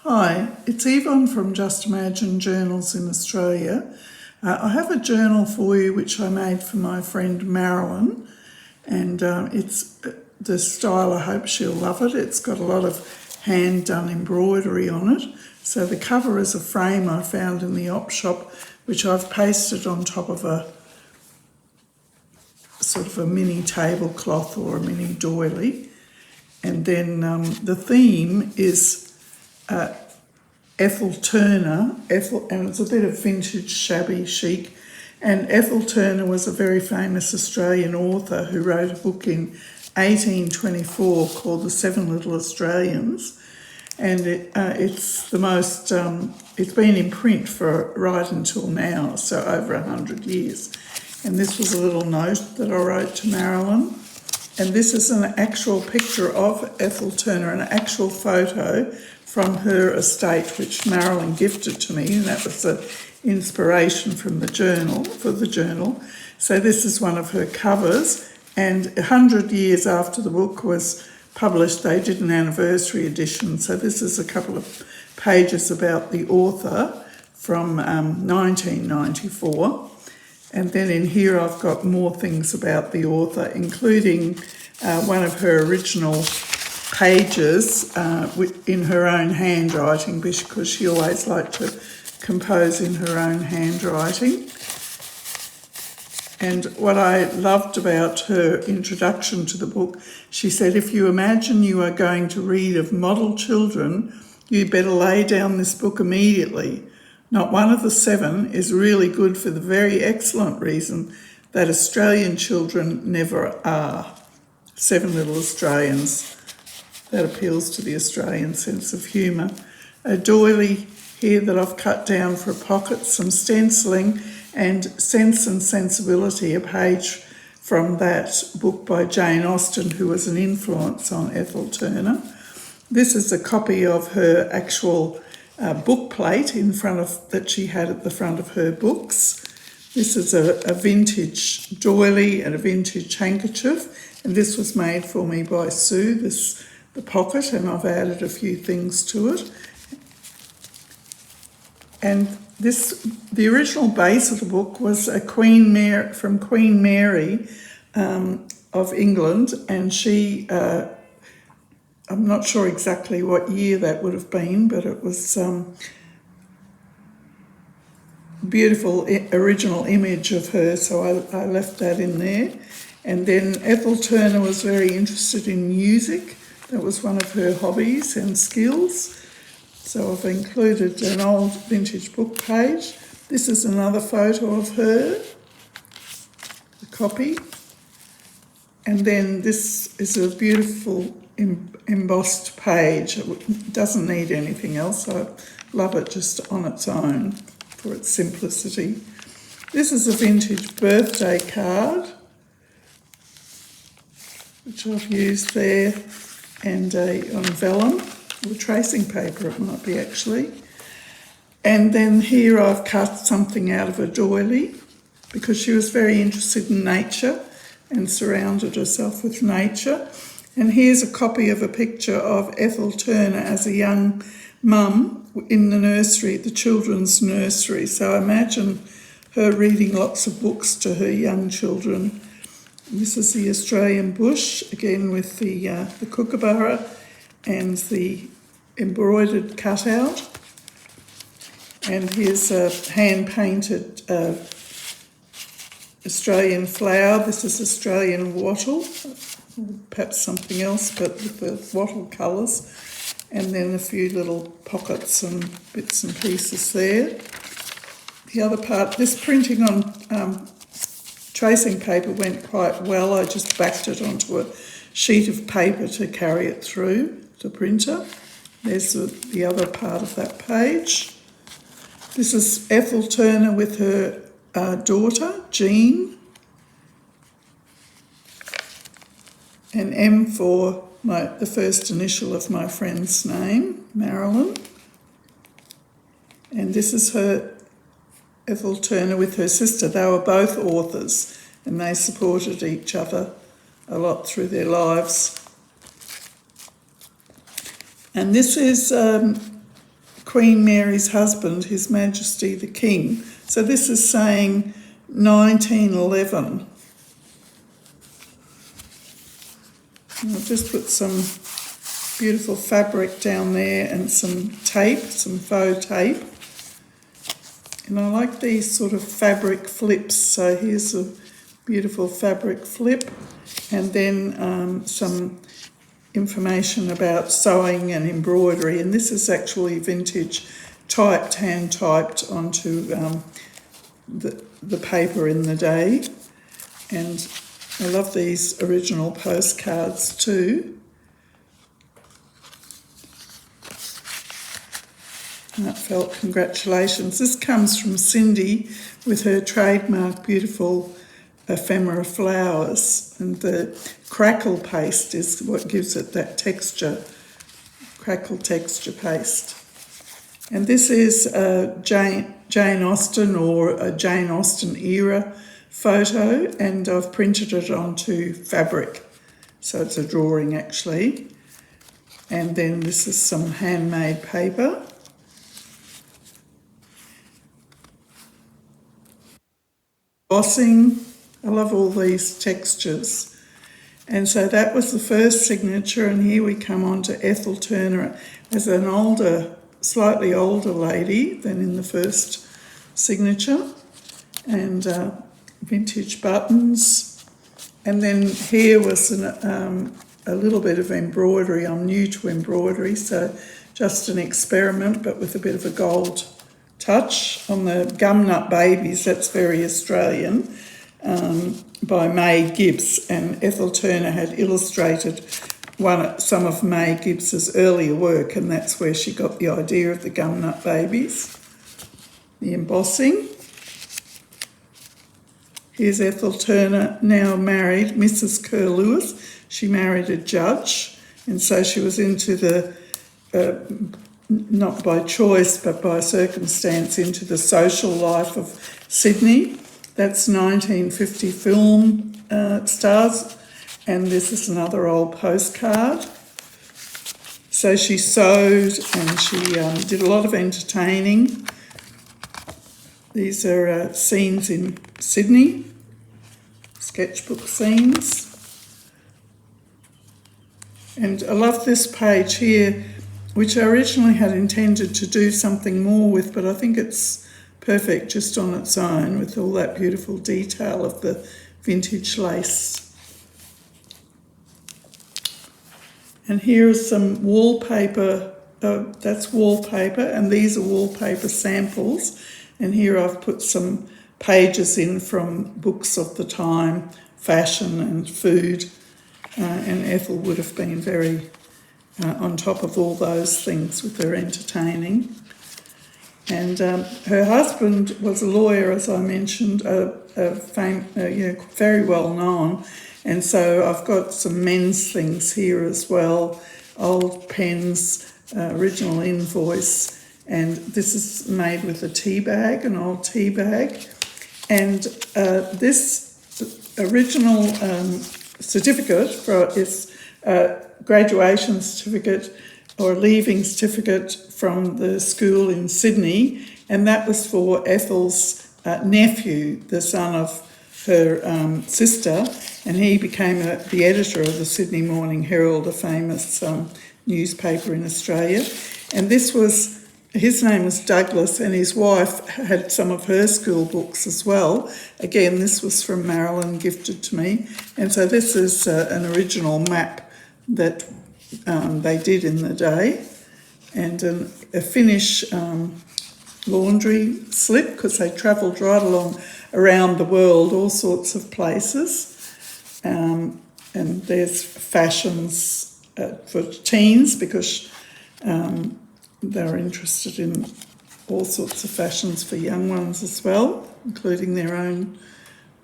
Hi, it's Yvonne from Just Imagine Journals in Australia. I have a journal for you which I made for my friend Marilyn, and it's the style. I hope she'll love it. It's got a lot of hand-done embroidery on it. So the cover is a frame I found in the op shop, which I've pasted on top of a sort of a mini tablecloth or a mini doily. And then the theme is Ethel Turner, and it's a bit of vintage shabby chic. And Ethel Turner was a very famous Australian author who wrote a book in 1824 called The Seven Little Australians. And it's the most, it's been in print for right until now, so over 100 years. And this was a little note that I wrote to Marilyn. And this is an actual picture of Ethel Turner, an actual photo from her estate, which Marilyn gifted to me, and that was the inspiration from the journal, for the journal. So this is one of her covers, and 100 years after the book was published, they did an anniversary edition. So this is a couple of pages about the author from 1994. And then in here I've got more things about the author, including one of her original pages in her own handwriting, because she always liked to compose in her own handwriting. And what I loved about her introduction to the book, she said, if you imagine you are going to read of model children, you better lay down this book immediately. Not one of the seven is really good for the very excellent reason that Australian children never are. Seven Little Australians. That appeals to the Australian sense of humour. A doily here that I've cut down for a pocket, some stenciling, and Sense and Sensibility, a page from that book by Jane Austen, who was an influence on Ethel Turner. This is a copy of her actual book plate that she had at the front of her books. This is a vintage doily and a vintage handkerchief, and this was made for me by Sue, the pocket, and I've added a few things to it. And the original base of the book was a Queen Mary of England, and she, I'm not sure exactly what year that would have been, but it was beautiful original image of her, so I left that in there. And then Ethel Turner was very interested in music. That was one of her hobbies and skills. So I've included an old vintage book page. This is another photo of her, a copy. And then this is a beautiful embossed page. It doesn't need anything else. I love it just on its own for its simplicity. This is a vintage birthday card, which I've used there, and on vellum, or tracing paper it might be actually. And then here I've cut something out of a doily, because she was very interested in nature and surrounded herself with nature. And here's a copy of a picture of Ethel Turner as a young mum in the nursery, the children's nursery. So imagine her reading lots of books to her young children. This is the Australian bush, again with the kookaburra and the embroidered cutout. And here's a hand-painted Australian flower. This is Australian wattle, or perhaps something else, but with the wattle colours. And then a few little pockets and bits and pieces there. The other part, this printing on tracing paper went quite well. I just backed it onto a sheet of paper to carry it through the printer. There's the other part of that page. This is Ethel Turner with her daughter, Jean. And M for the first initial of my friend's name, Marilyn. And this is her, Ethel Turner, with her sister. They were both authors, and they supported each other a lot through their lives. And this is Queen Mary's husband, His Majesty the King. So this is saying 1911. And I'll just put some beautiful fabric down there and some tape, some faux tape. And I like these sort of fabric flips. So here's a beautiful fabric flip, and then some information about sewing and embroidery. And this is actually vintage typed, hand typed onto the paper in the day. And I love these original postcards too. Heartfelt congratulations. This comes from Cindy with her trademark beautiful ephemera flowers, and the crackle paste is what gives it that texture, crackle texture paste. And this is a Jane Austen or a Jane Austen era photo, and I've printed it onto fabric, so it's a drawing actually. And then this is some handmade paper. Embossing, I love all these textures. And so that was the first signature, and here we come on to Ethel Turner as an older, slightly older lady than in the first signature, and vintage buttons. And then here was a little bit of embroidery. I'm new to embroidery, so just an experiment, but with a bit of a gold touch on the Gumnut Babies. That's very Australian, by May Gibbs, and Ethel Turner had illustrated some of May Gibbs's earlier work, and that's where she got the idea of the Gumnut Babies. The embossing. Here's Ethel Turner, now married, Mrs. Kerr Lewis. She married a judge, and so she was into the not by choice but by circumstance, into the social life of Sydney. That's 1950 film stars, and this is another old postcard. So she sewed and she did a lot of entertaining. These are scenes in Sydney, sketchbook scenes. And I love this page here, which I originally had intended to do something more with, but I think it's perfect just on its own with all that beautiful detail of the vintage lace. And here is some wallpaper, that's wallpaper, and these are wallpaper samples. And here I've put some pages in from books of the time, fashion and food, and Ethel would have been very on top of all those things with her entertaining. And her husband was a lawyer, as I mentioned, very well known. And so I've got some men's things here as well, old pens, original invoice, and this is made with a tea bag, an old tea bag. And this original certificate is graduation certificate or leaving certificate from the school in Sydney, and that was for Ethel's nephew, the son of her sister, and he became the editor of the Sydney Morning Herald, a famous newspaper in Australia. And his name was Douglas, and his wife had some of her school books as well. Again, this was from Marilyn, gifted to me. And so this is an original map that they did in the day, and a Finnish laundry slip, because they travelled right along around the world, all sorts of places. And there's fashions for teens, because they're interested in all sorts of fashions for young ones as well, including their own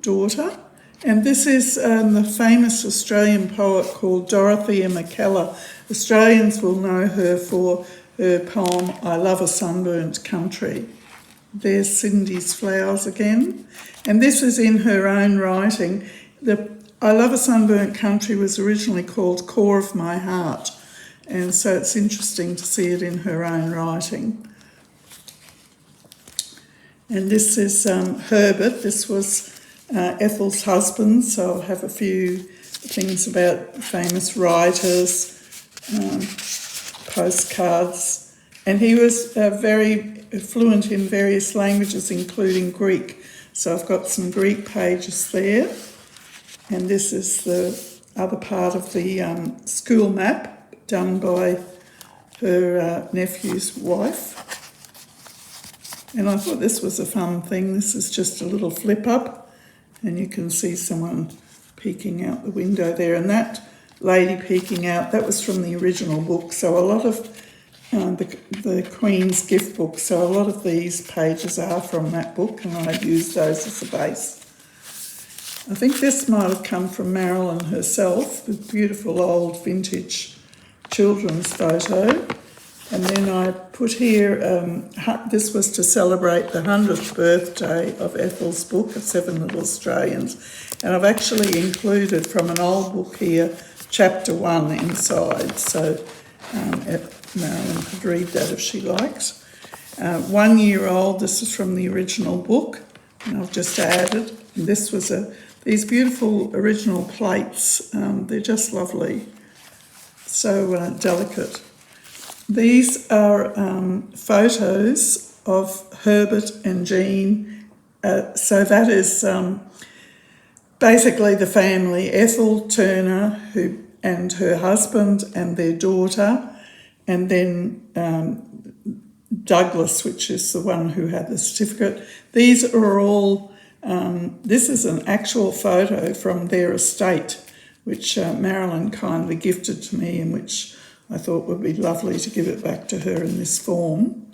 daughter. And this is the famous Australian poet called Dorothea McKellar. Australians will know her for her poem, I Love a Sunburnt Country. There's Cindy's flowers again. And this is in her own writing. The I Love a Sunburnt Country was originally called Core of My Heart. And so it's interesting to see it in her own writing. And this is Herbert. This was Ethel's husband, so I'll have a few things about famous writers, postcards. And he was very fluent in various languages, including Greek. So I've got some Greek pages there. And this is the other part of the school map done by her nephew's wife. And I thought this was a fun thing. This is just a little flip up, and you can see someone peeking out the window there. And that lady peeking out, that was from the original book. So a lot of the Queen's gift book, so a lot of these pages are from that book, and I used those as a base. I think this might have come from Marilyn herself, the beautiful old vintage children's photo. And then I put here, this was to celebrate the 100th birthday of Ethel's book, of Seven Little Australians. And I've actually included from an old book here, chapter 1 inside. So Marilyn could read that if she likes. 1 year old, this is from the original book, and I've just added. And this was these beautiful original plates. They're just lovely, so delicate. These are photos of Herbert and Jean. So that is basically the family, Ethel Turner and her husband and their daughter, and then Douglas, which is the one who had the certificate. These are all, this is an actual photo from their estate, which Marilyn kindly gifted to me, and which I thought would be lovely to give it back to her in this form.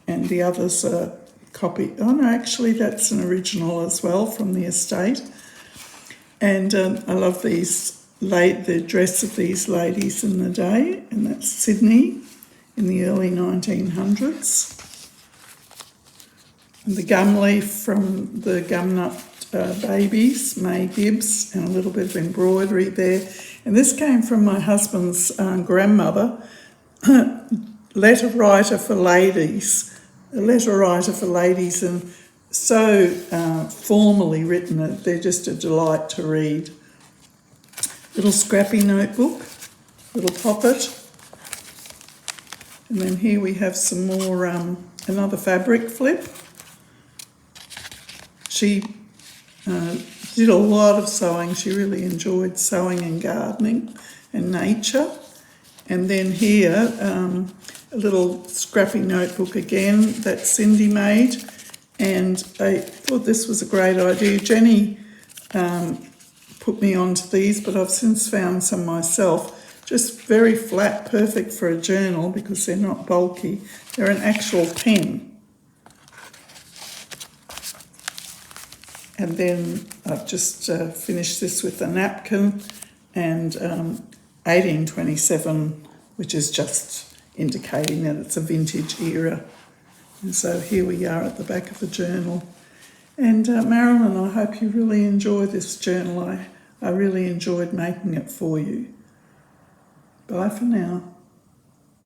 And the others are copied. Oh no, actually that's an original as well from the estate. And I love the dress of these ladies in the day, and that's Sydney in the early 1900s. And the gum leaf from the Gumnut Babies, May Gibbs, and a little bit of embroidery there. And this came from my husband's grandmother, letter writer for ladies, and so formally written, they're just a delight to read. Little scrappy notebook, little pocket. And then here we have some more, another fabric flip. She did a lot of sewing. She really enjoyed sewing and gardening and nature. And then here, a little scrappy notebook again that Cindy made. And I thought this was a great idea. Jenny put me onto these, but I've since found some myself. Just very flat, perfect for a journal because they're not bulky. They're an actual pen. And then I've just finished this with a napkin and 1827, which is just indicating that it's a vintage era. And so here we are at the back of the journal. And Marilyn, I hope you really enjoy this journal. I really enjoyed making it for you. Bye for now.